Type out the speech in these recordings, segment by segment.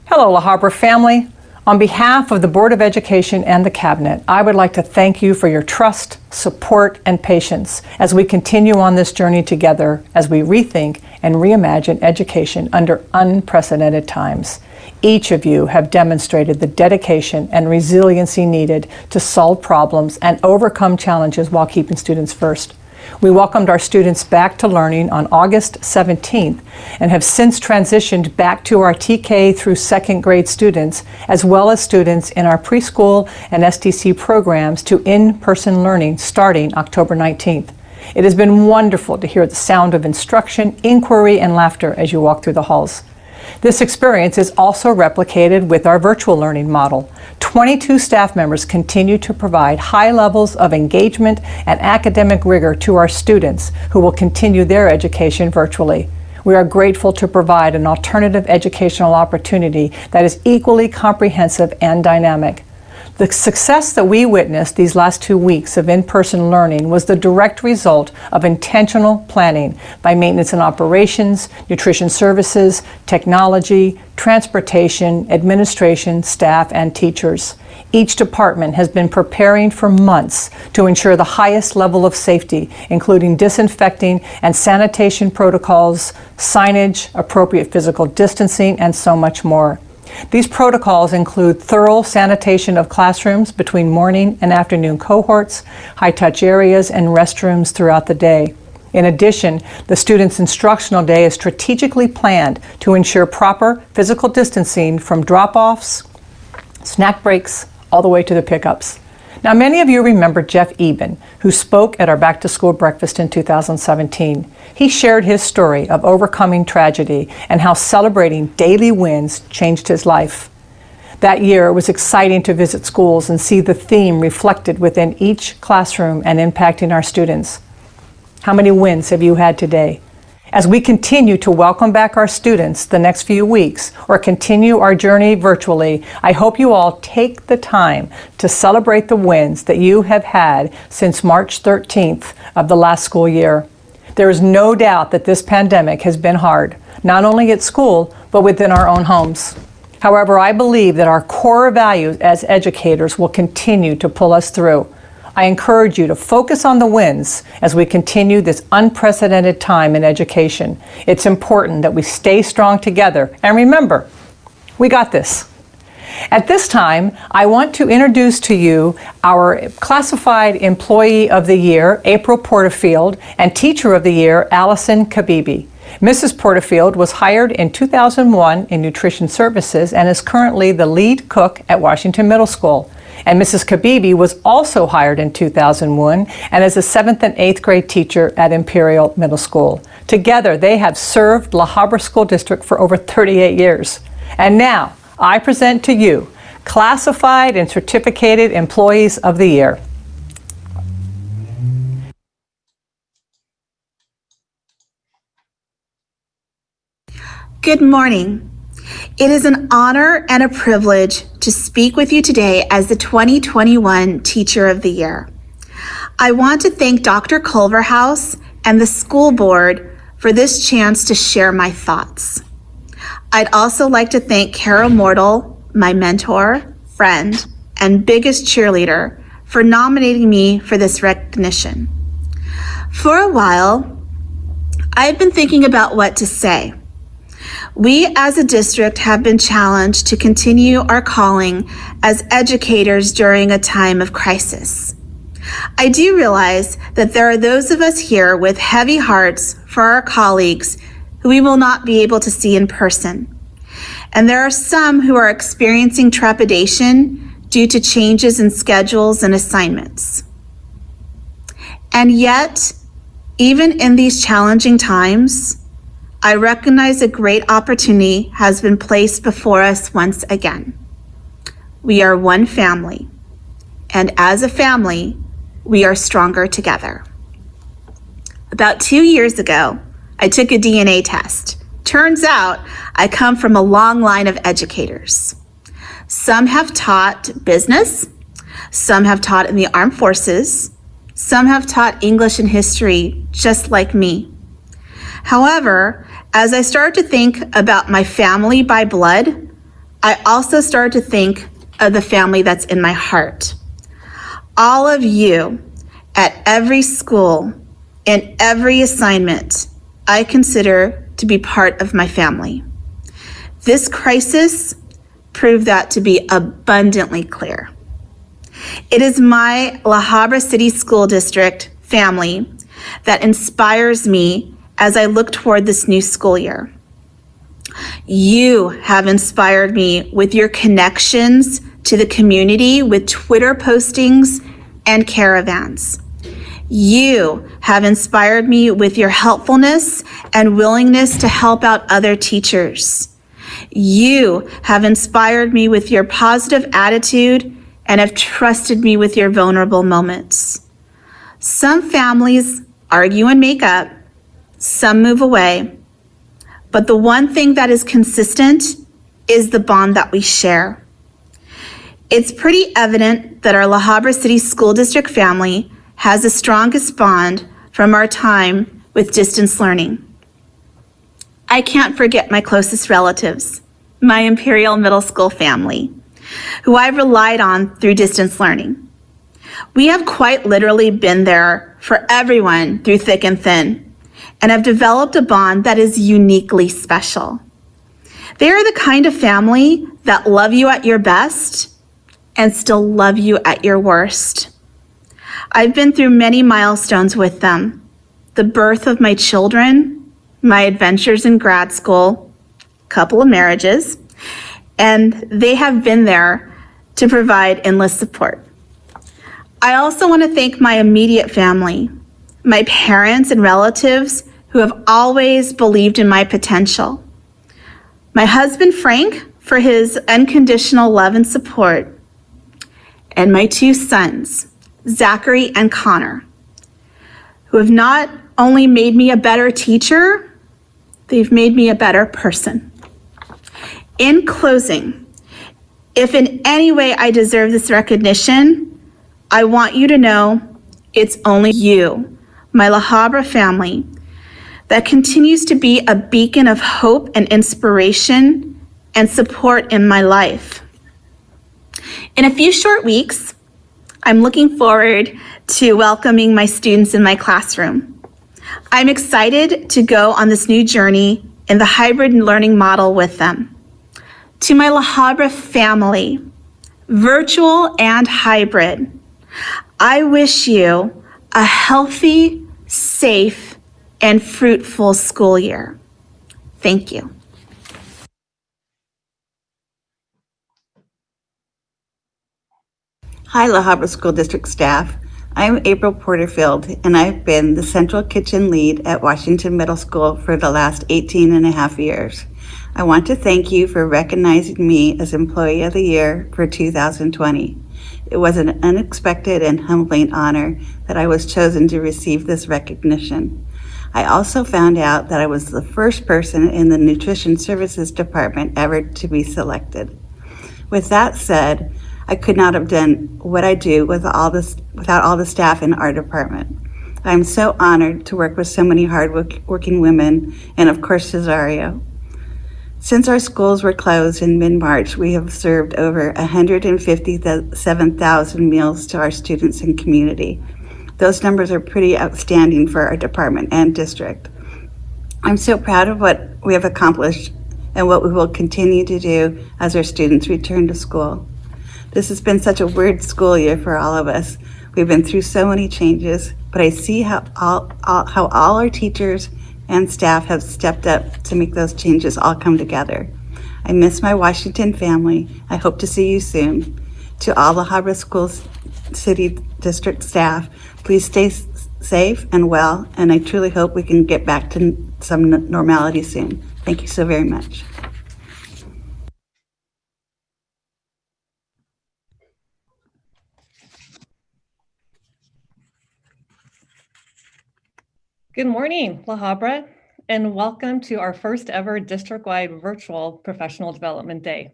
Hello, La Habra family. On behalf of the Board of Education and the Cabinet, I would like to thank you for your trust, support, and patience as we continue on this journey together as we rethink and reimagine education under unprecedented times. Each of you have demonstrated the dedication and resiliency needed to solve problems and overcome challenges while keeping students first. We welcomed our students back to learning on August 17th and have since transitioned back to our TK through second grade students, as well as students in our preschool and STC programs, to in-person learning starting October 19th. It has been wonderful to hear the sound of instruction, inquiry, and laughter as you walk through the halls. This experience is also replicated with our virtual learning model. 22 staff members continue to provide high levels of engagement and academic rigor to our students who will continue their education virtually. We are grateful to provide an alternative educational opportunity that is equally comprehensive and dynamic. The success that we witnessed these last 2 weeks of in-person learning was the direct result of intentional planning by maintenance and operations, nutrition services, technology, transportation, administration, staff, and teachers. Each department has been preparing for months to ensure the highest level of safety, including disinfecting and sanitation protocols, signage, appropriate physical distancing, and so much more. These protocols include thorough sanitation of classrooms between morning and afternoon cohorts, high-touch areas, and restrooms throughout the day. In addition, the students' instructional day is strategically planned to ensure proper physical distancing from drop-offs, snack breaks, all the way to the pickups. Now, many of you remember Jeff Eben, who spoke at our back-to-school breakfast in 2017. He shared his story of overcoming tragedy and how celebrating daily wins changed his life. That year, it was exciting to visit schools and see the theme reflected within each classroom and impacting our students. How many wins have you had today? As we continue to welcome back our students the next few weeks or continue our journey virtually, I hope you all take the time to celebrate the wins that you have had since March 13th of the last school year. There is no doubt that this pandemic has been hard, not only at school, but within our own homes. However, I believe that our core values as educators will continue to pull us through. I encourage you to focus on the wins as we continue this unprecedented time in education. It's important that we stay strong together. And remember, we got this. At this time, I want to introduce to you our Classified Employee of the Year, April Porterfield, and Teacher of the Year, Alison Khabibi. Mrs. Porterfield was hired in 2001 in nutrition services and is currently the lead cook at Washington Middle School. And Mrs. Khabibi was also hired in 2001 and is a 7th and 8th grade teacher at Imperial Middle School. Together, they have served La Habra School District for over 38 years. And now, I present to you Classified and Certificated Employees of the Year. Good morning. It is an honor and a privilege to speak with you today as the 2021 Teacher of the Year. I want to thank Dr. Culverhouse and the school board for this chance to share my thoughts. I'd also like to thank Carol Mortal, my mentor, friend, and biggest cheerleader, for nominating me for this recognition. For a while, I've been thinking about what to say. We as a district have been challenged to continue our calling as educators during a time of crisis. I do realize that there are those of us here with heavy hearts for our colleagues who we will not be able to see in person. And there are some who are experiencing trepidation due to changes in schedules and assignments. And yet, even in these challenging times, I recognize a great opportunity has been placed before us once again. We are one family, and as a family, we are stronger together. About 2 years ago, I took a DNA test. Turns out I come from a long line of educators. Some have taught business, some have taught in the armed forces, some have taught English and history, just like me. However, as I started to think about my family by blood, I also started to think of the family that's in my heart. All of you at every school, in every assignment, I consider to be part of my family. This crisis proved that to be abundantly clear. It is my La Habra City School District family that inspires me as I look toward this new school year. You have inspired me with your connections to the community with Twitter postings and caravans. You have inspired me with your helpfulness and willingness to help out other teachers. You have inspired me with your positive attitude and have trusted me with your vulnerable moments. Some families argue and make up, some move away, but the one thing that is consistent is the bond that we share. It's pretty evident that our La Habra City School District family has the strongest bond from our time with distance learning. I can't forget my closest relatives, my Imperial Middle School family, who I've relied on through distance learning. We have quite literally been there for everyone through thick and thin, and have developed a bond that is uniquely special. They are the kind of family that love you at your best and still love you at your worst. I've been through many milestones with them: the birth of my children, my adventures in grad school, a couple of marriages, and they have been there to provide endless support. I also want to thank my immediate family, my parents and relatives who have always believed in my potential. My husband, Frank, for his unconditional love and support, and my two sons, Zachary and Connor, who have not only made me a better teacher, they've made me a better person. In closing, if in any way I deserve this recognition, I want you to know it's only you, my La Habra family, that continues to be a beacon of hope and inspiration and support in my life. In a few short weeks, I'm looking forward to welcoming my students in my classroom. I'm excited to go on this new journey in the hybrid learning model with them. To my La Habra family, virtual and hybrid, I wish you a healthy, safe, and fruitful school year. Thank you. Hi, La Habra School District staff. I'm April Porterfield, and I've been the Central Kitchen Lead at Washington Middle School for the last 18 and a half years. I want to thank you for recognizing me as Employee of the Year for 2020. It was an unexpected and humbling honor that I was chosen to receive this recognition. I also found out that I was the first person in the Nutrition Services Department ever to be selected. With that said, I could not have done what I do without all the staff in our department. I'm so honored to work with so many hardworking women, and of course Cesario. Since our schools were closed in mid-March, we have served over 157,000 meals to our students and community. Those numbers are pretty outstanding for our department and district. I'm so proud of what we have accomplished and what we will continue to do as our students return to school. This has been such a weird school year for all of us. We've been through so many changes, but I see how all our teachers and staff have stepped up to make those changes all come together. I miss my Washington family. I hope to see you soon. To all the La Habra School City District staff, please stay safe and well, and I truly hope we can get back to some normality soon. Thank you so very much. Good morning, La Habra, and welcome to our first ever district-wide virtual Professional Development Day.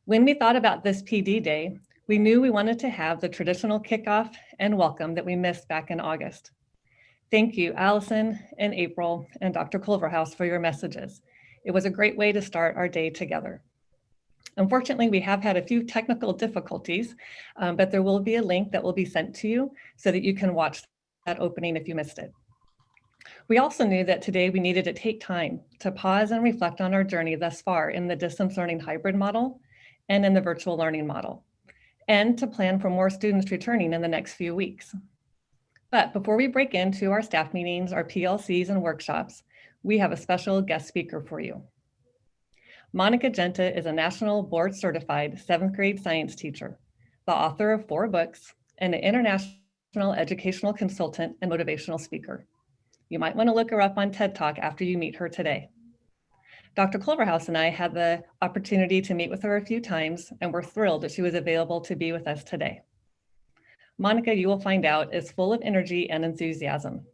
When we thought about this PD Day, we knew we wanted to have the traditional kickoff and welcome that we missed back in August. Thank you, Alison and April and Dr. Culverhouse for your messages. It was a great way to start our day together. Unfortunately, we have had a few technical difficulties, but there will be a link that will be sent to you so that you can watch that opening if you missed it. We also knew that today we needed to take time to pause and reflect on our journey thus far in the distance learning hybrid model and in the virtual learning model, and to plan for more students returning in the next few weeks. But before we break into our staff meetings, our PLCs and workshops, we have a special guest speaker for you. Monica Genta is a national board certified 7th grade science teacher, the author of 4 books, and an international educational consultant and motivational speaker. You might want to look her up on TED Talk after you meet her today. Dr. Cloverhouse and I had the opportunity to meet with her a few times, and we're thrilled that she was available to be with us today. Monica, you will find out, is full of energy and enthusiasm.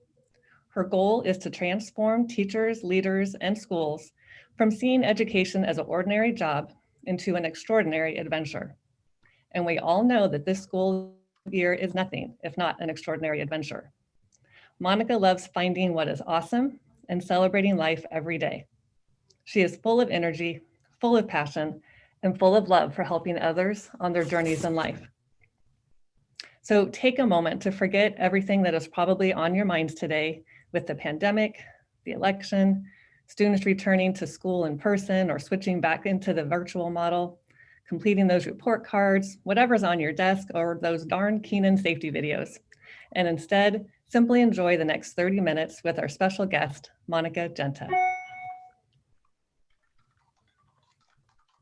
Her goal is to transform teachers, leaders, and schools from seeing education as an ordinary job into an extraordinary adventure. And we all know that this school year is nothing if not an extraordinary adventure. Monica loves finding what is awesome and celebrating life every day. She is full of energy, full of passion, and full of love for helping others on their journeys in life. So take a moment to forget everything that is probably on your minds today with the pandemic, the election, students returning to school in person or switching back into the virtual model, completing those report cards, whatever's on your desk, or those darn Keenan safety videos. And instead, simply enjoy the next 30 minutes with our special guest, Monica Genta.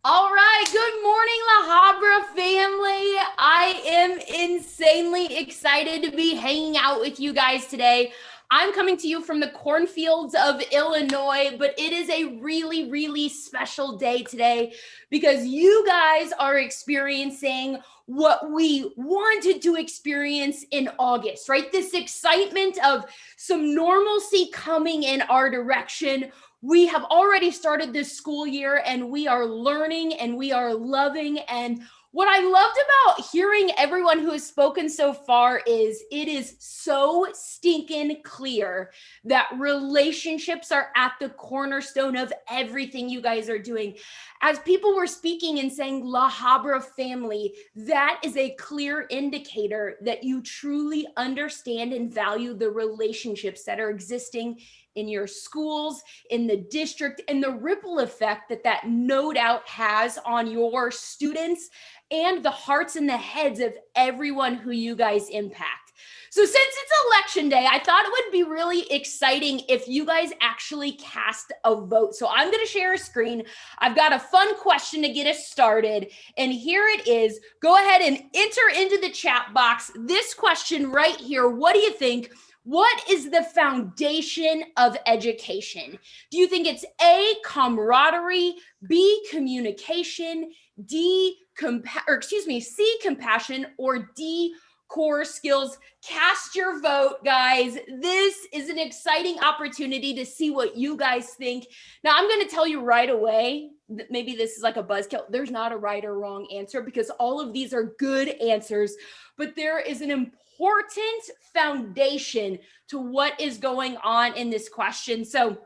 All right, good morning, La Habra family. I am insanely excited to be hanging out with you guys today. I'm coming to you from the cornfields of Illinois, but it is a really, really special day today because you guys are experiencing what we wanted to experience in August, right? This excitement of some normalcy coming in our direction. We have already started this school year and we are learning and we are loving. And what I loved about hearing everyone who has spoken so far is it is so stinking clear that relationships are at the cornerstone of everything you guys are doing. As people were speaking and saying La Habra family, that is a clear indicator that you truly understand and value the relationships that are existing in your schools, in the district, and the ripple effect that that no doubt has on your students and the hearts and the heads of everyone who you guys impact. So since it's election day, I thought it would be really exciting if you guys actually cast a vote. So I'm going to share a screen. I've got a fun question to get us started. And here it is. Go ahead and enter into the chat box this question right here. What do you think? What is the foundation of education? Do you think it's A, camaraderie, B, communication, C, compassion, or D, core skills? Cast your vote, guys. This is an exciting opportunity to see what you guys think. Now, I'm going to tell you right away, maybe this is like a buzzkill. There's not a right or wrong answer because all of these are good answers, but there is an important foundation to what is going on in this question. So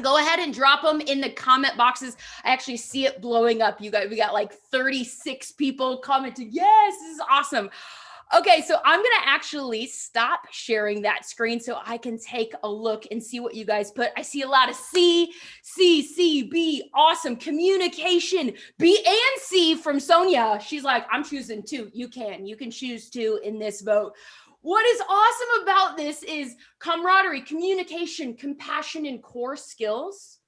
go ahead and drop them in the comment boxes. I actually see it blowing up. You guys, we got like 36 people commenting. Yes, this is awesome. Okay, so I'm going to actually stop sharing that screen so I can take a look and see what you guys put. I see a lot of C, B, awesome. Communication, B and C from Sonia. She's like, I'm choosing 2. You can choose 2 in this vote. What is awesome about this is camaraderie, communication, compassion, and core skills.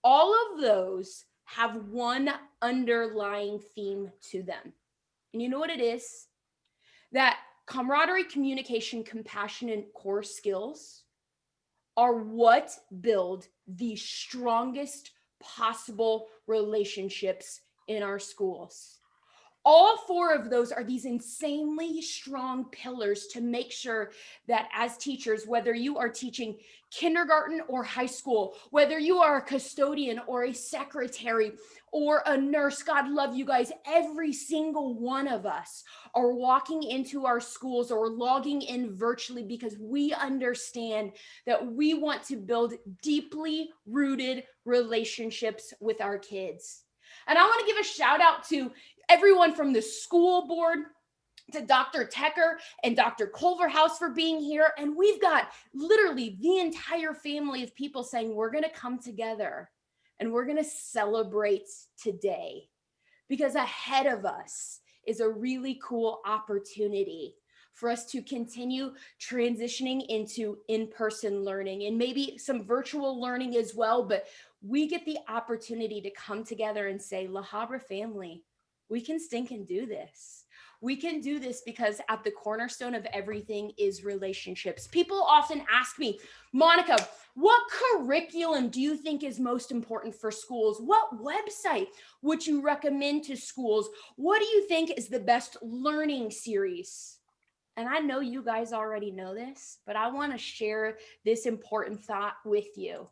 All of those have one underlying theme to them. And you know what it is? That camaraderie, communication, compassion, and core skills are what build the strongest possible relationships in our schools. All 4 of those are these insanely strong pillars to make sure that as teachers, whether you are teaching kindergarten or high school, whether you are a custodian or a secretary or a nurse, God love you guys, every single one of us are walking into our schools or logging in virtually because we understand that we want to build deeply rooted relationships with our kids. And I want to give a shout out to everyone from the school board, to Dr. Tecker and Dr. Culverhouse for being here. And we've got literally the entire family of people saying, we're going to come together and we're going to celebrate today, because ahead of us is a really cool opportunity for us to continue transitioning into in-person learning and maybe some virtual learning as well. But we get the opportunity to come together and say, La Habra family, we can stinking do this. We can do this because at the cornerstone of everything is relationships. People often ask me, Monica, what curriculum do you think is most important for schools? What website would you recommend to schools? What do you think is the best learning series? And I know you guys already know this, but I want to share this important thought with you,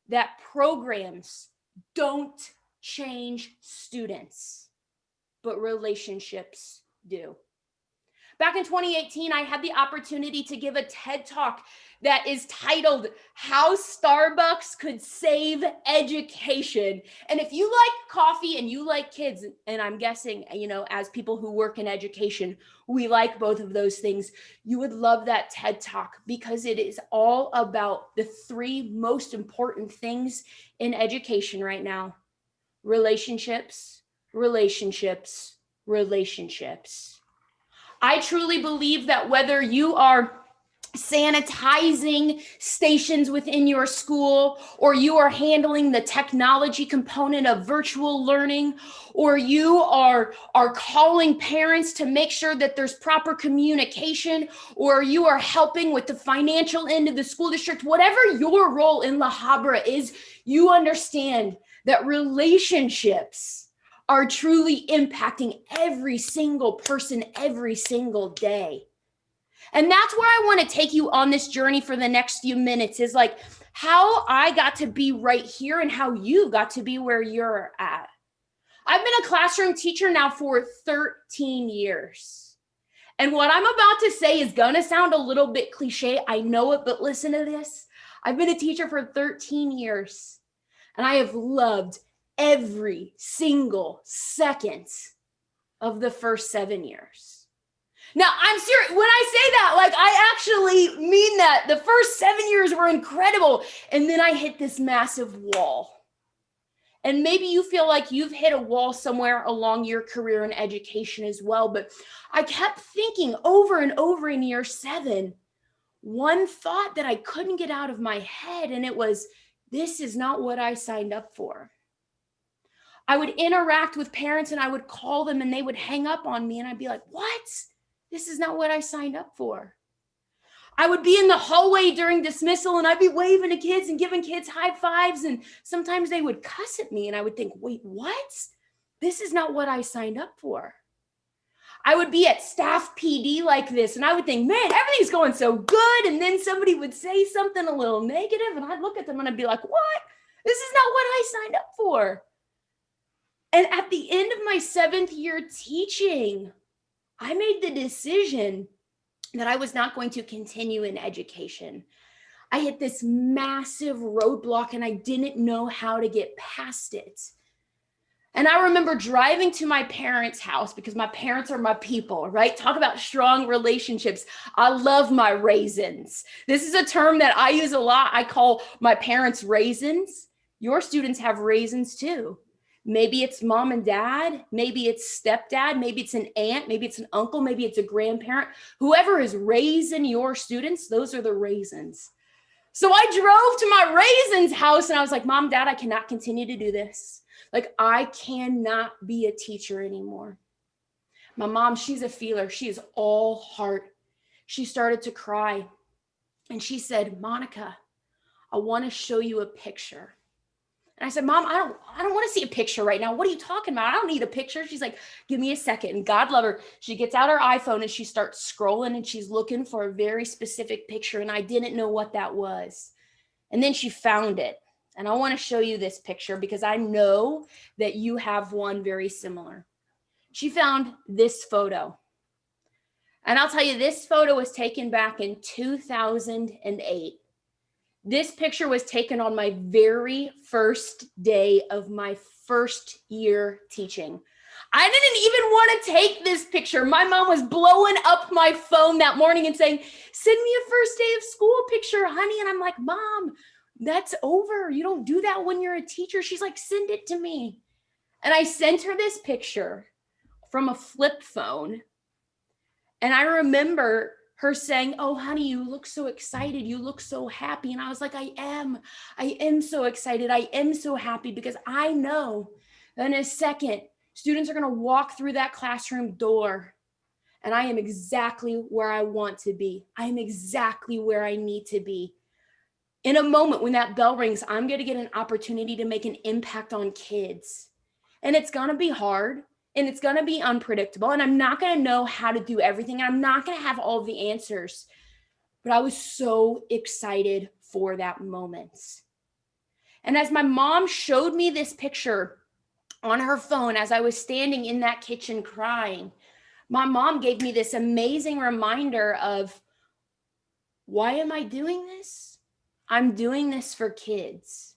that programs don't change students, but relationships do. Back in 2018, I had the opportunity to give a TED Talk that is titled How Starbucks Could Save Education. And if you like coffee and you like kids, and I'm guessing, as people who work in education, we like both of those things, you would love that TED Talk, because it is all about the three most important things in education right now: relationships, relationships, relationships. I truly believe that whether you are sanitizing stations within your school, or you are handling the technology component of virtual learning, or you are calling parents to make sure that there's proper communication, or you are helping with the financial end of the school district, whatever your role in La Habra is, you understand that relationships are truly impacting every single person every single day. And that's where I want to take you on this journey for the next few minutes, is like how I got to be right here and how you got to be where you're at. I've been a classroom teacher now for 13 years. And what I'm about to say is going to sound a little bit cliche. I know it, but listen to this. I've been a teacher for 13 years, and I have loved every single second of the first 7 years. Now, I'm serious. When I say that, like, I actually mean that. The first 7 years were incredible. And then I hit this massive wall. And maybe you feel like you've hit a wall somewhere along your career in education as well. But I kept thinking over and over in year 7, one thought that I couldn't get out of my head. And it was, this is not what I signed up for. I would interact with parents and I would call them and they would hang up on me, and I'd be like, what? This is not what I signed up for. I would be in the hallway during dismissal and I'd be waving to kids and giving kids high fives, and sometimes they would cuss at me and I would think, wait, what? This is not what I signed up for. I would be at staff PD like this and I would think, man, everything's going so good. And then somebody would say something a little negative and I'd look at them and I'd be like, what? This is not what I signed up for. And at the end of my 7th year teaching, I made the decision that I was not going to continue in education. I hit this massive roadblock and I didn't know how to get past it. And I remember driving to my parents' house, because my parents are my people, right? Talk about strong relationships. I love my raisins. This is a term that I use a lot. I call my parents raisins. Your students have raisins too. Maybe it's mom and dad, maybe it's stepdad, maybe it's an aunt, maybe it's an uncle, maybe it's a grandparent. Whoever is raising your students, those are the raisins. So I drove to my raisins house and I was like, Mom, Dad, I cannot continue to do this. Like, I cannot be a teacher anymore. My mom, she's a feeler. She is all heart. She started to cry and she said, Monica, I want to show you a picture. And I said, Mom, I don't want to see a picture right now. What are you talking about? I don't need a picture. She's like, give me a second. And God love her. She gets out her iPhone and she starts scrolling and she's looking for a very specific picture. And I didn't know what that was. And then she found it. And I want to show you this picture because I know that you have one very similar. She found this photo. And I'll tell you, this photo was taken back in 2008. This picture was taken on my very first day of my first year teaching. I didn't even want to take this picture. My mom was blowing up my phone that morning and saying, send me a first day of school picture, honey. And I'm like, Mom, that's over. You don't do that when you're a teacher. She's like, send it to me. And I sent her this picture from a flip phone. And I remember her saying, oh, honey, you look so excited. You look so happy. And I was like, I am so excited. I am so happy because I know that in a second, students are going to walk through that classroom door and I am exactly where I want to be. I am exactly where I need to be. In a moment when that bell rings, I'm going to get an opportunity to make an impact on kids. And it's going to be hard and it's going to be unpredictable. And I'm not going to know how to do everything. I'm not going to have all the answers. But I was so excited for that moment. And as my mom showed me this picture on her phone as I was standing in that kitchen crying, my mom gave me this amazing reminder of, why am I doing this? I'm doing this for kids.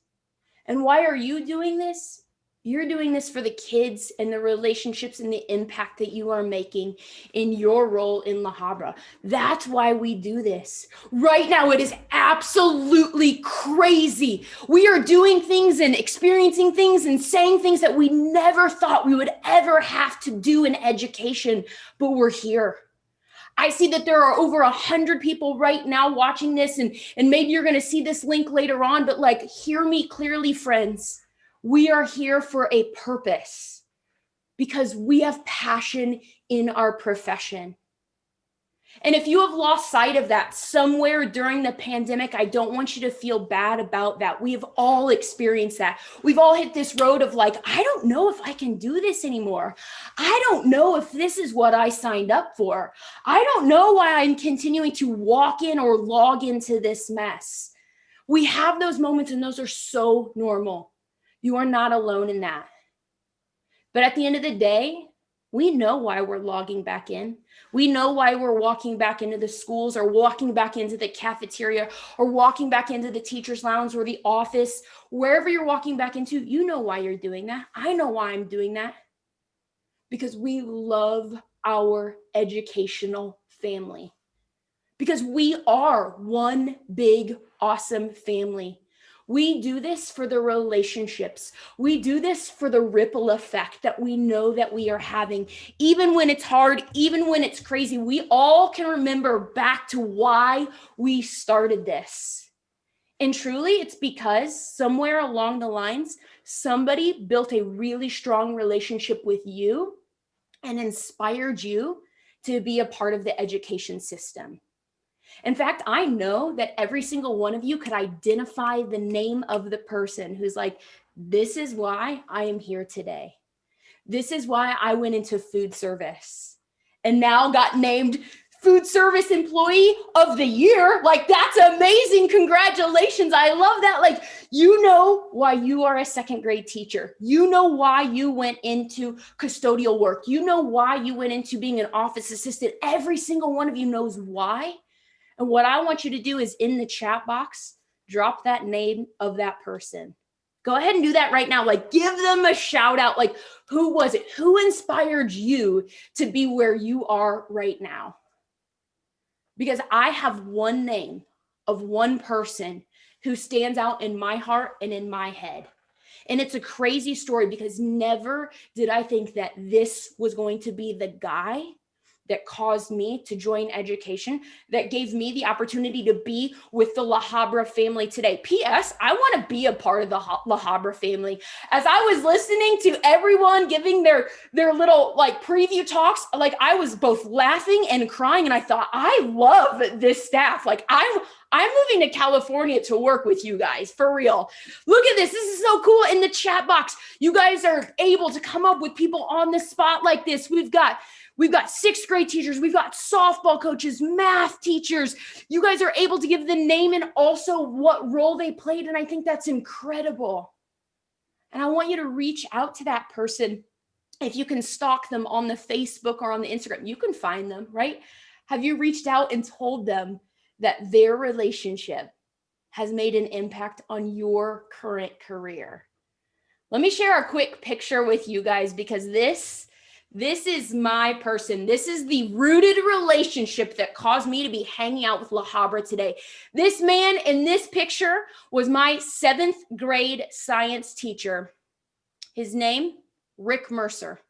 And why are you doing this? You're doing this for the kids and the relationships and the impact that you are making in your role in La Habra. That's why we do this. Right now, it is absolutely crazy. We are doing things and experiencing things and saying things that we never thought we would ever have to do in education, but we're here. I see that there are over 100 people right now watching this, and maybe you're going to see this link later on, but like, hear me clearly, friends. We are here for a purpose because we have passion in our profession. And if you have lost sight of that somewhere during the pandemic, I don't want you to feel bad about that. We have all experienced that. We've all hit this road of like, I don't know if I can do this anymore. I don't know if this is what I signed up for. I don't know why I'm continuing to walk in or log into this mess. We have those moments and those are so normal. You are not alone in that. But at the end of the day, we know why we're logging back in. We know why we're walking back into the schools or walking back into the cafeteria or walking back into the teacher's lounge or the office. Wherever you're walking back into, you know why you're doing that. I know why I'm doing that. Because we love our educational family. Because we are one big, awesome family. We do this for the relationships. We do this for the ripple effect that we know that we are having. Even when it's hard, even when it's crazy, we all can remember back to why we started this. And truly, it's because somewhere along the lines, somebody built a really strong relationship with you and inspired you to be a part of the education system. In fact, I know that every single one of you could identify the name of the person who's like, this is why I am here today. This is why I went into food service and now got named Food Service Employee of the Year. Like, that's amazing. Congratulations. I love that. Like, you know why you are a second grade teacher. You know why you went into custodial work. You know why you went into being an office assistant. Every single one of you knows why. And what I want you to do is in the chat box, drop that name of that person. Go ahead and do that right now. Like, give them a shout out. Like, who was it? Who inspired you to be where you are right now? Because I have one name of one person who stands out in my heart and in my head. And it's a crazy story because never did I think that this was going to be the guy that caused me to join education, that gave me the opportunity to be with the La Habra family today. P.S. I want to be a part of the La Habra family. As I was listening to everyone giving their little like preview talks, like I was both laughing and crying, and I thought, I love this staff. Like I'm moving to California to work with you guys, for real. Look at this. This is so cool. In the chat box, you guys are able to come up with people on the spot like this. We've got sixth grade teachers. We've got softball coaches, math teachers. You guys are able to give the name and also what role they played. And I think that's incredible. And I want you to reach out to that person. If you can stalk them on the Facebook or on the Instagram, you can find them, right? Have you reached out and told them that their relationship has made an impact on your current career? Let me share a quick picture with you guys because this is my person. This is the rooted relationship that caused me to be hanging out with La Habra today. This man in this picture was my 7th grade science teacher. His name, Rick Mercer.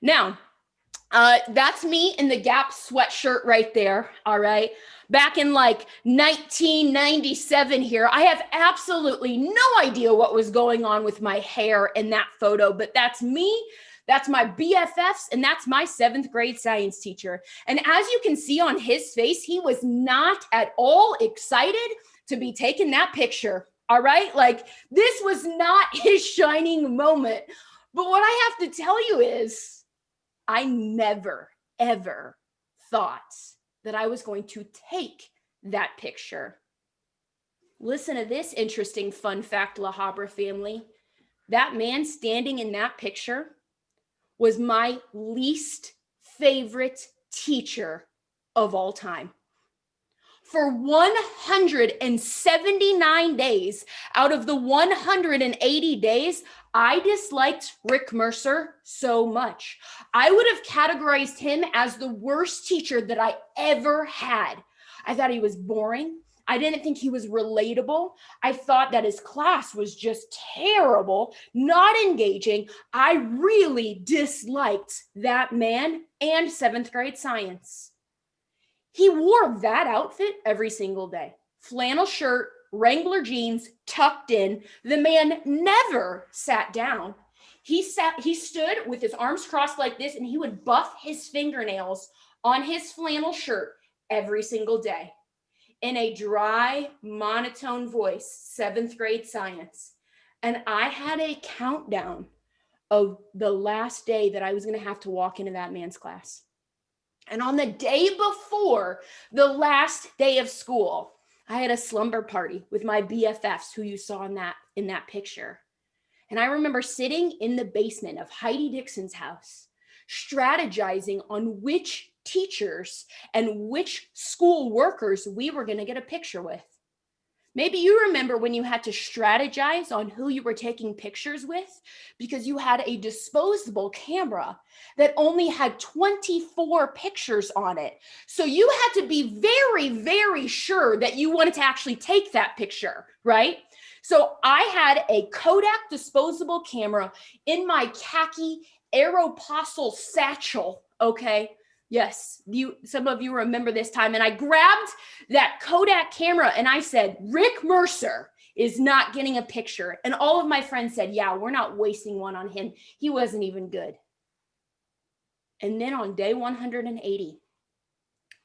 Now, that's me in the Gap sweatshirt right there, all right? Back in like 1997 here, I have absolutely no idea what was going on with my hair in that photo, but that's me, that's my BFFs, and that's my 7th grade science teacher. And as you can see on his face, he was not at all excited to be taking that picture, all right? Like, this was not his shining moment. But what I have to tell you is, I never, ever thought that I was going to take that picture. Listen to this interesting fun fact, La Habra family. That man standing in that picture was my least favorite teacher of all time. For 179 days out of the 180 days, I disliked Rick Mercer so much. I would have categorized him as the worst teacher that I ever had. I thought he was boring. I didn't think he was relatable. I thought that his class was just terrible, not engaging. I really disliked that man and 7th grade science. He wore that outfit every single day. Flannel shirt, Wrangler jeans, tucked in. The man never sat down. He stood with his arms crossed like this, and he would buff his fingernails on his flannel shirt every single day. In a dry, monotone voice, 7th grade science. And I had a countdown of the last day that I was going to have to walk into that man's class. And on the day before the last day of school, I had a slumber party with my BFFs who you saw in that picture. And I remember sitting in the basement of Heidi Dixon's house, strategizing on which teachers and which school workers we were going to get a picture with. Maybe you remember when you had to strategize on who you were taking pictures with because you had a disposable camera that only had 24 pictures on it. So you had to be very, very sure that you wanted to actually take that picture, right? So I had a Kodak disposable camera in my khaki Aeropostale satchel, okay? Yes, some of you remember this time. And I grabbed that Kodak camera and I said, Rick Mercer is not getting a picture. And all of my friends said, yeah, we're not wasting one on him. He wasn't even good. And then on day 180,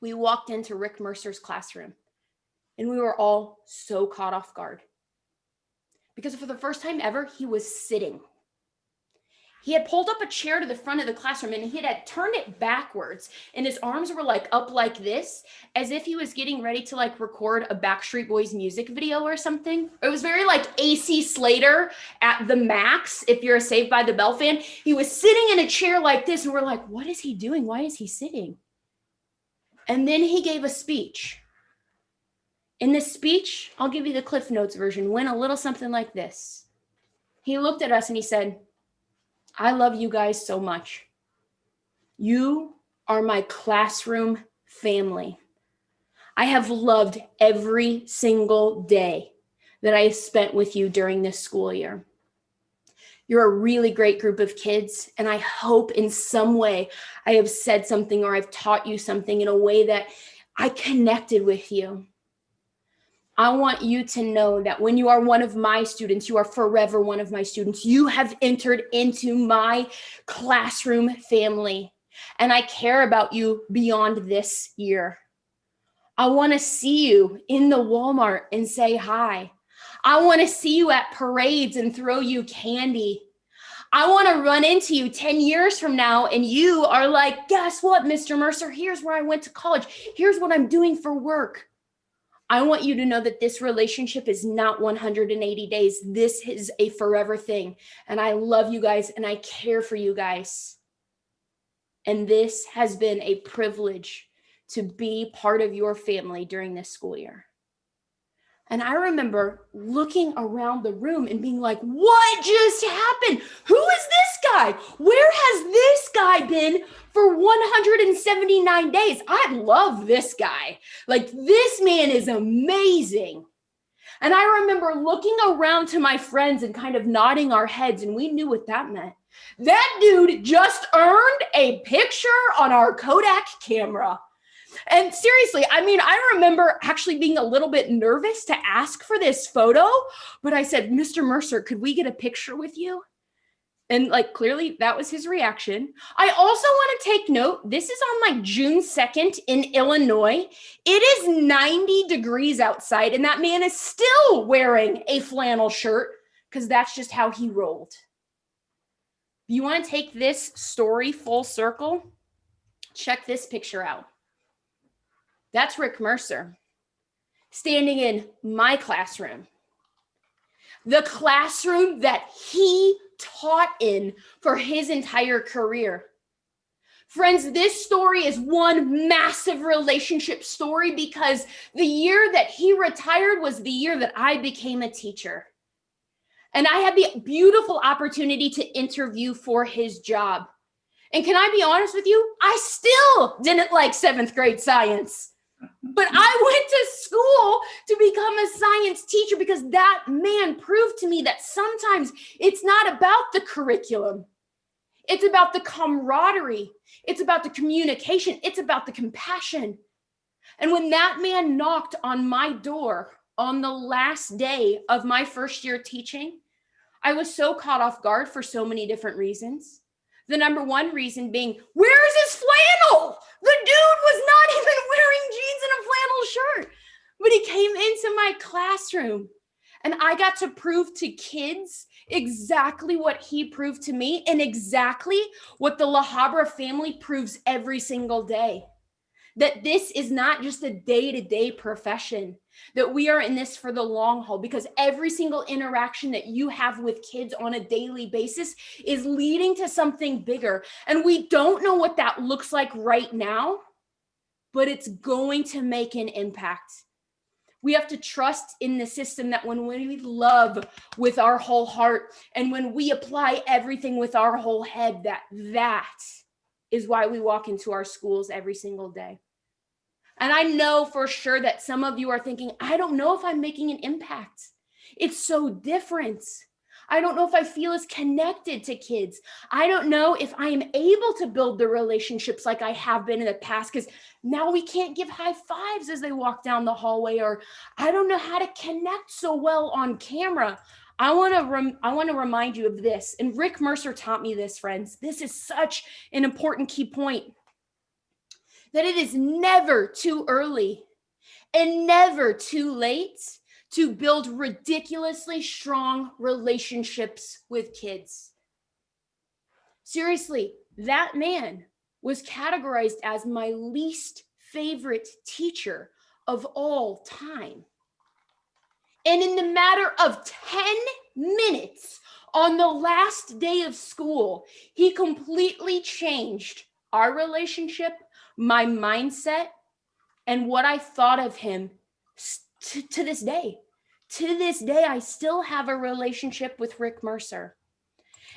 we walked into Rick Mercer's classroom and we were all so caught off guard. Because for the first time ever, he was sitting. He had pulled up a chair to the front of the classroom and he had turned it backwards and his arms were like up like this, as if he was getting ready to like record a Backstreet Boys music video or something. It was very like AC Slater at the max, if you're a Saved by the Bell fan. He was sitting in a chair like this and we're like, what is he doing? Why is he sitting? And then he gave a speech. In this speech, I'll give you the Cliff Notes version, went a little something like this. He looked at us and he said, I love you guys so much. You are my classroom family. I have loved every single day that I have spent with you during this school year. You're a really great group of kids, and I hope in some way I have said something or I've taught you something in a way that I connected with you. I want you to know that when you are one of my students, you are forever one of my students. You have entered into my classroom family, and I care about you beyond this year. I want to see you in the Walmart and say hi. I want to see you at parades and throw you candy. I want to run into you 10 years from now and you are like, guess what, Mr. Mercer? Here's where I went to college. Here's what I'm doing for work. I want you to know that this relationship is not 180 days. This is a forever thing. And I love you guys and I care for you guys. And this has been a privilege to be part of your family during this school year. And I remember looking around the room and being like, what just happened? Who is this guy? Where has this guy been for 179 days? I love this guy. Like, this man is amazing. And I remember looking around to my friends and kind of nodding our heads, and we knew what that meant. That dude just earned a picture on our Kodak camera. And seriously, I mean, I remember actually being a little bit nervous to ask for this photo, but I said, Mr. Mercer, could we get a picture with you? And like, clearly that was his reaction. I also want to take note, this is on like June 2nd in Illinois. It is 90 degrees outside, and that man is still wearing a flannel shirt because that's just how he rolled. You want to take this story full circle? Check this picture out. That's Rick Mercer standing in my classroom, the classroom that he taught in for his entire career. Friends, this story is one massive relationship story because the year that he retired was the year that I became a teacher. And I had the beautiful opportunity to interview for his job. And can I be honest with you? I still didn't like 7th grade science. But I went to school to become a science teacher because that man proved to me that sometimes it's not about the curriculum. It's about the camaraderie. It's about the communication. It's about the compassion. And when that man knocked on my door on the last day of my first year teaching, I was so caught off guard for so many different reasons. The number one reason being, where is his flannel? The dude was not even wearing jeans and a flannel shirt, but he came into my classroom and I got to prove to kids exactly what he proved to me and exactly what the La Habra family proves every single day. That this is not just a day-to-day profession, that we are in this for the long haul, because every single interaction that you have with kids on a daily basis is leading to something bigger. And we don't know what that looks like right now, but it's going to make an impact. We have to trust in the system that when we love with our whole heart and when we apply everything with our whole head, that is why we walk into our schools every single day. And I know for sure that some of you are thinking, I don't know if I'm making an impact. It's so different. I don't know if I feel as connected to kids. I don't know if I am able to build the relationships like I have been in the past, because now we can't give high fives as they walk down the hallway, or I don't know how to connect so well on camera. I want to remind you of this. And Rick Mercer taught me this, friends. This is such an important key point. That it is never too early and never too late to build ridiculously strong relationships with kids. Seriously, that man was categorized as my least favorite teacher of all time. And in the matter of 10 minutes on the last day of school, he completely changed our relationship, my mindset, and what I thought of him to this day. To this day, I still have a relationship with Rick Mercer.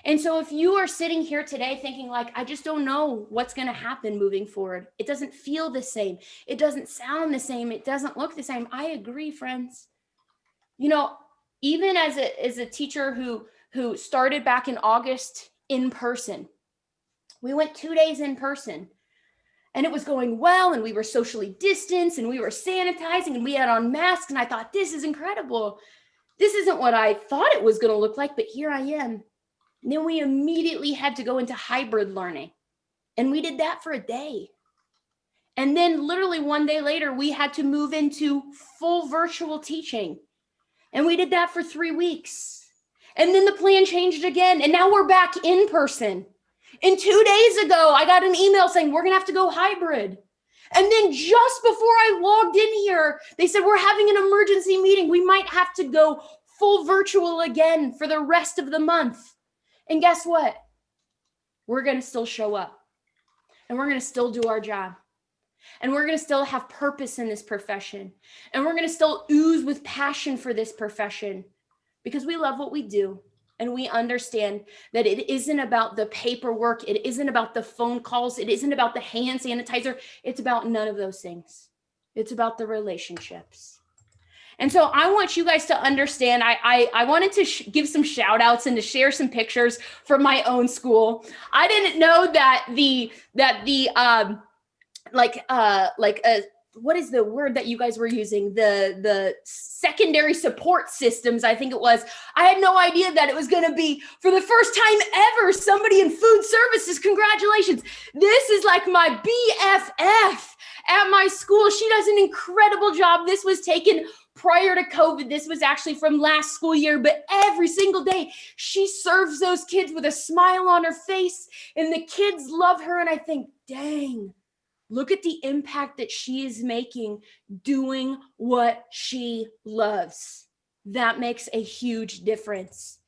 And so if you are sitting here today thinking like, I just don't know what's going to happen moving forward. It doesn't feel the same. It doesn't sound the same. It doesn't look the same. I agree, friends. You know, even as a teacher who started back in August in person, we went 2 days in person. And it was going well, and we were socially distanced, and we were sanitizing, and we had on masks, and I thought, this is incredible. This isn't what I thought it was going to look like, but here I am. And then we immediately had to go into hybrid learning, and we did that for a day. And then literally 1 day later, we had to move into full virtual teaching, and we did that for 3 weeks. And then the plan changed again, and now we're back in person. And 2 days ago, I got an email saying we're going to have to go hybrid. And then just before I logged in here, they said we're having an emergency meeting. We might have to go full virtual again for the rest of the month. And guess what? We're going to still show up. And we're going to still do our job. And we're going to still have purpose in this profession. And we're going to still ooze with passion for this profession because we love what we do. And we understand that it isn't about the paperwork. It isn't about the phone calls. It isn't about the hand sanitizer. It's about none of those things. It's about the relationships. And so I want you guys to understand, I wanted to give some shout outs and to share some pictures from my own school. I didn't know that what is the word that you guys were using? The secondary support systems, I think it was. I had no idea that it was going to be, for the first time ever, somebody in food services. Congratulations. This is like my BFF at my school. She does an incredible job. This was taken prior to COVID. This was actually from last school year, but every single day she serves those kids with a smile on her face, and the kids love her. And I think, dang, look at the impact that she is making doing what she loves. That makes a huge difference.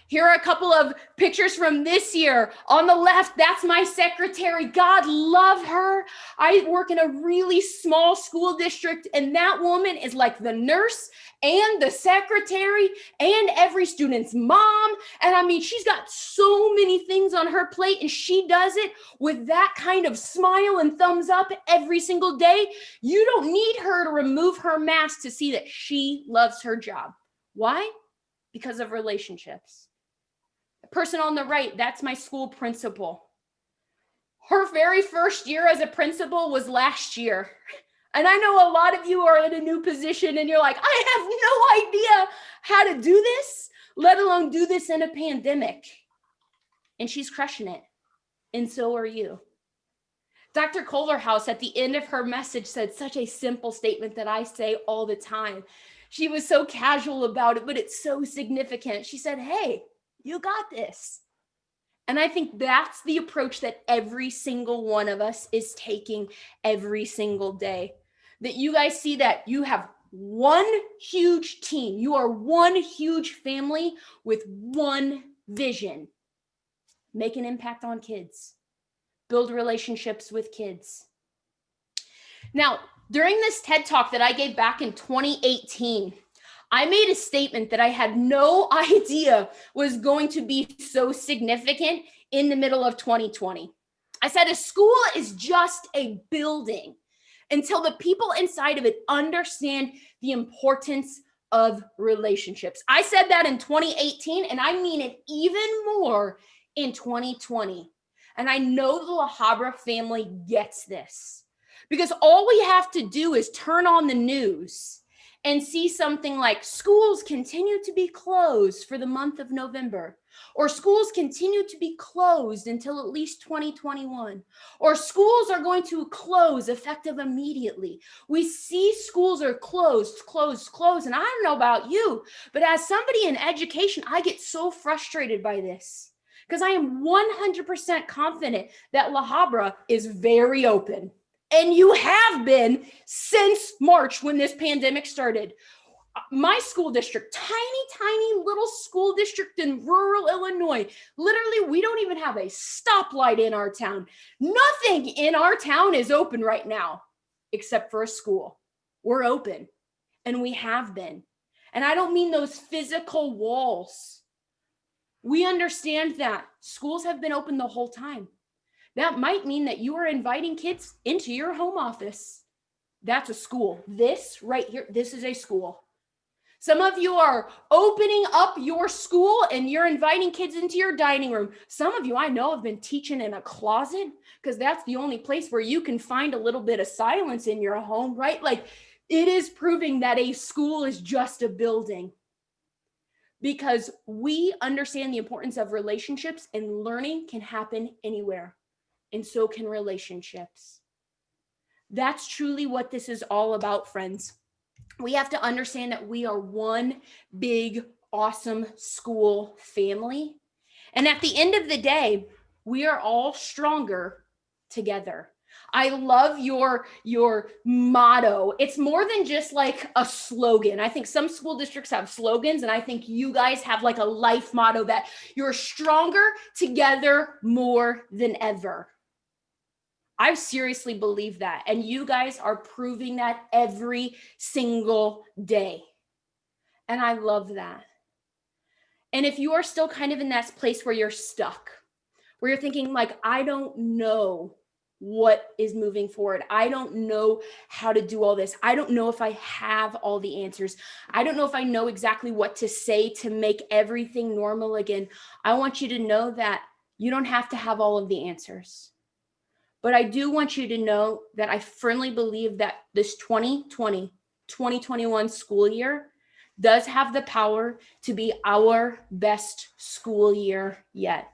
Here are a couple of pictures from this year. On the left, that's my secretary. God love her. I work in a really small school district, and that woman is like the nurse and the secretary and every student's mom. And I mean, she's got so many things on her plate, and she does it with that kind of smile and thumbs up every single day. You don't need her to remove her mask to see that she loves her job. Why? Because of relationships. The person on the right, that's my school principal. Her very first year as a principal was last year. And I know a lot of you are in a new position and you're like, I have no idea how to do this, let alone do this in a pandemic. And she's crushing it. And so are you. Dr. Culverhouse at the end of her message said such a simple statement that I say all the time. She was so casual about it, but it's so significant. She said, hey, you got this. And I think that's the approach that every single one of us is taking every single day. That you guys see that you have one huge team. You are one huge family with one vision. Make an impact on kids. Build relationships with kids. Now, during this TED Talk that I gave back in 2018, I made a statement that I had no idea was going to be so significant in the middle of 2020. I said, a school is just a building until the people inside of it understand the importance of relationships. I said that in 2018, and I mean it even more in 2020. And I know the La Habra family gets this, because all we have to do is turn on the news and see something like schools continue to be closed for the month of November, or schools continue to be closed until at least 2021, or schools are going to close effective immediately. We see schools are closed, and I don't know about you, but as somebody in education, I get so frustrated by this because I am 100% confident that La Habra is very open. And you have been since March when this pandemic started. My school district, tiny little school district in rural Illinois. Literally, we don't even have a stoplight in our town. Nothing in our town is open right now, except for a school. We're open, and we have been. And I don't mean those physical walls. We understand that schools have been open the whole time. That might mean that you are inviting kids into your home office. That's a school. This right here, this is a school. Some of you are opening up your school and you're inviting kids into your dining room. Some of you I know have been teaching in a closet because that's the only place where you can find a little bit of silence in your home, right? Like, it is proving that a school is just a building, because we understand the importance of relationships, and learning can happen anywhere. And so can relationships. That's truly what this is all about, friends. We have to understand that we are one big, awesome school family. And at the end of the day, we are all stronger together. I love your motto. It's more than just like a slogan. I think some school districts have slogans, and I think you guys have like a life motto that you're stronger together more than ever. I seriously believe that. And you guys are proving that every single day. And I love that. And if you are still kind of in that place where you're stuck, where you're thinking like, I don't know what is moving forward. I don't know how to do all this. I don't know if I have all the answers. I don't know if I know exactly what to say to make everything normal again. I want you to know that you don't have to have all of the answers. But I do want you to know that I firmly believe that this 2020-2021 school year does have the power to be our best school year yet.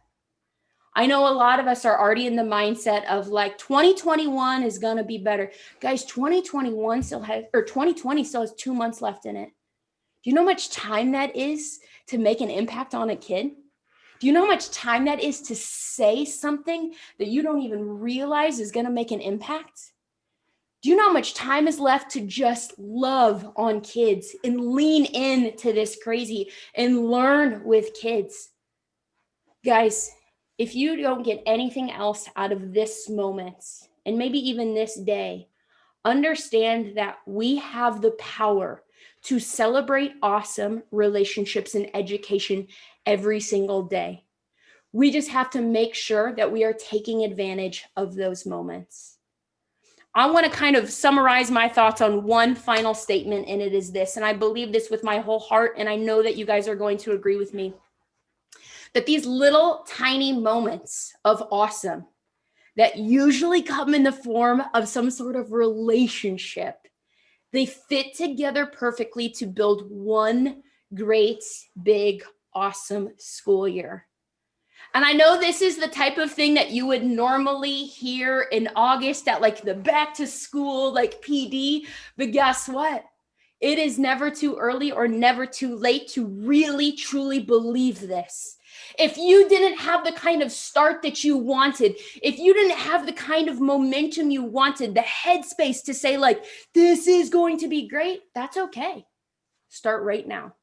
I know a lot of us are already in the mindset of like 2021 is going to be better. Guys, 2020 still has 2 months left in it. Do you know how much time that is to make an impact on a kid? Do you know how much time that is to say something that you don't even realize is going to make an impact? Do you know how much time is left to just love on kids and lean into this crazy and learn with kids? Guys, if you don't get anything else out of this moment, and maybe even this day, understand that we have the power to celebrate awesome relationships and education every single day. We just have to make sure that we are taking advantage of those moments. I want to kind of summarize my thoughts on one final statement, and it is this, and I believe this with my whole heart, and I know that you guys are going to agree with me, that these little tiny moments of awesome that usually come in the form of some sort of relationship, they fit together perfectly to build one great, big, awesome school year. And I know this is the type of thing that you would normally hear in August at like the back to school, like PD, but guess what? It is never too early or never too late to really, truly believe this. If you didn't have the kind of start that you wanted, if you didn't have the kind of momentum you wanted, the headspace to say like, this is going to be great, that's okay. Start right now.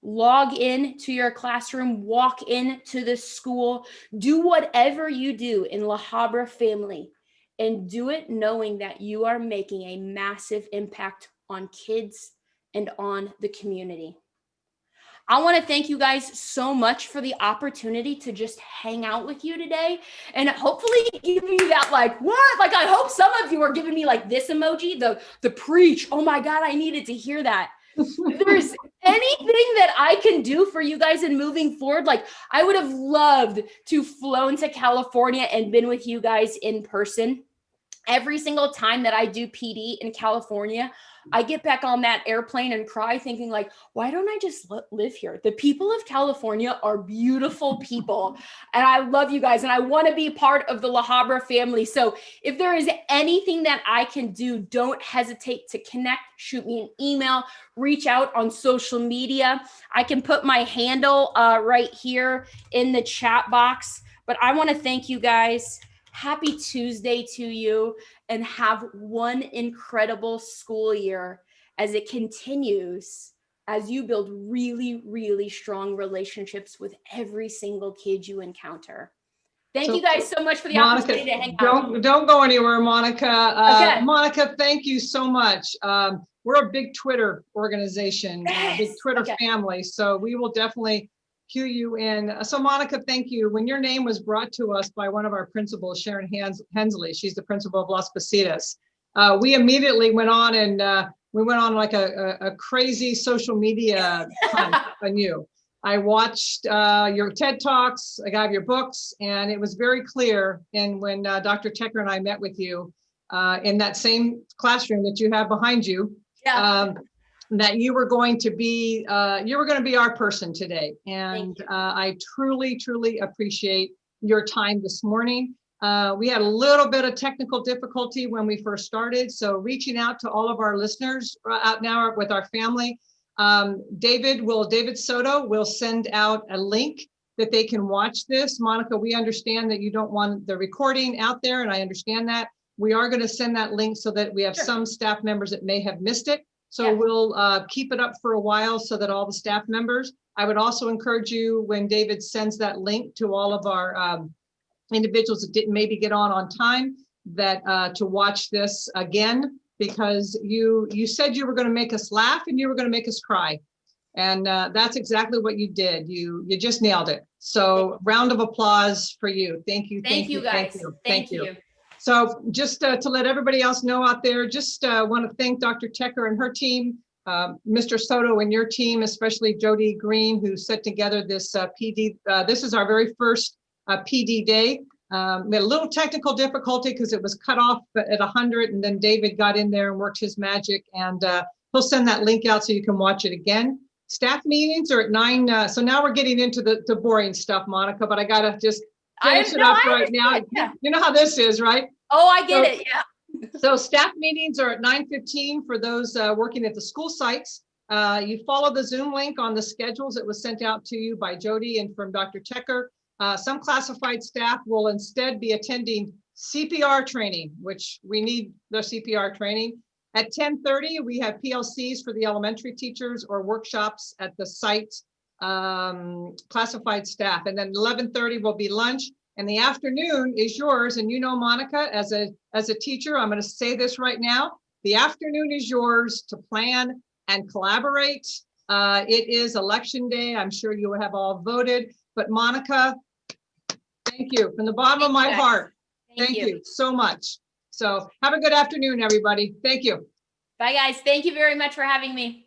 Log in to your classroom, walk into the school, do whatever you do in La Habra family, and do it knowing that you are making a massive impact on kids and on the community. I want to thank you guys so much for the opportunity to just hang out with you today and hopefully give you that like, what? Like, I hope some of you are giving me like this emoji, the preach. Oh my God, I needed to hear that. If there's anything that I can do for you guys in moving forward, like I would have loved to flown to California and been with you guys in person. Every single time that I do PD in California, I get back on that airplane and cry thinking like, why don't I just live here? The people of California are beautiful people. And I love you guys. And I want to be part of the La Habra family. So if there is anything that I can do, don't hesitate to connect, shoot me an email, reach out on social media. I can put my handle right here in the chat box. But I want to thank you guys. Happy Tuesday to you, and have one incredible school year as it continues, as you build really, really strong relationships with every single kid you encounter. Thank you guys so much for the opportunity to hang out. Don't go anywhere, Monica. Okay. Monica, thank you so much. We're a big Twitter organization, big Twitter family, so we will definitely cue you in. So Monica, thank you. When your name was brought to us by one of our principals, Sharon Hensley, she's the principal of Las Positas, we immediately went on and we went on like a crazy social media hunt on you. I watched your TED Talks, I got your books, and it was very clear. And when Dr. Tecker and I met with you in that same classroom that you have behind you, that you were going to be our person today. And I truly, truly appreciate your time this morning. We had a little bit of technical difficulty when we first started. So reaching out to all of our listeners out now with our family, David Soto will send out a link that they can watch this. Monica, we understand that you don't want the recording out there, and I understand that. We are going to send that link so that we have some staff members that may have missed it. So we'll keep it up for a while so that all the staff members, I would also encourage you when David sends that link to all of our individuals that didn't maybe get on time that to watch this again, because you said you were going to make us laugh and you were going to make us cry. And that's exactly what you did. You just nailed it. So round of applause for you. Thank you. Thank you guys. Thank you. So just to let everybody else know out there, just want to thank Dr. Checker and her team, Mr. Soto and your team, especially Jody Green, who set together this PD. This is our very first PD day. We had a little technical difficulty because it was cut off at 100, and then David got in there and worked his magic, and he'll send that link out so you can watch it again. Staff meetings are at 9. So now we're getting into the boring stuff, Monica, but I got to just finish it up right now. Yeah. You know how this is, right? Oh, I get it. Yeah. So staff meetings are at 9:15 for those working at the school sites. You follow the Zoom link on the schedules that was sent out to you by Jody and from Dr. Checker. Some classified staff will instead be attending CPR training, which we need the CPR training. At 10:30, we have PLCs for the elementary teachers or workshops at the site classified staff. And then 11:30 will be lunch. And the afternoon is yours. And you know, Monica, as a teacher, I'm going to say this right now. The afternoon is yours to plan and collaborate. It is election day. I'm sure you have all voted. But Monica, thank you from the bottom of my heart. Thank you so much. So have a good afternoon, everybody. Thank you. Bye, guys. Thank you very much for having me.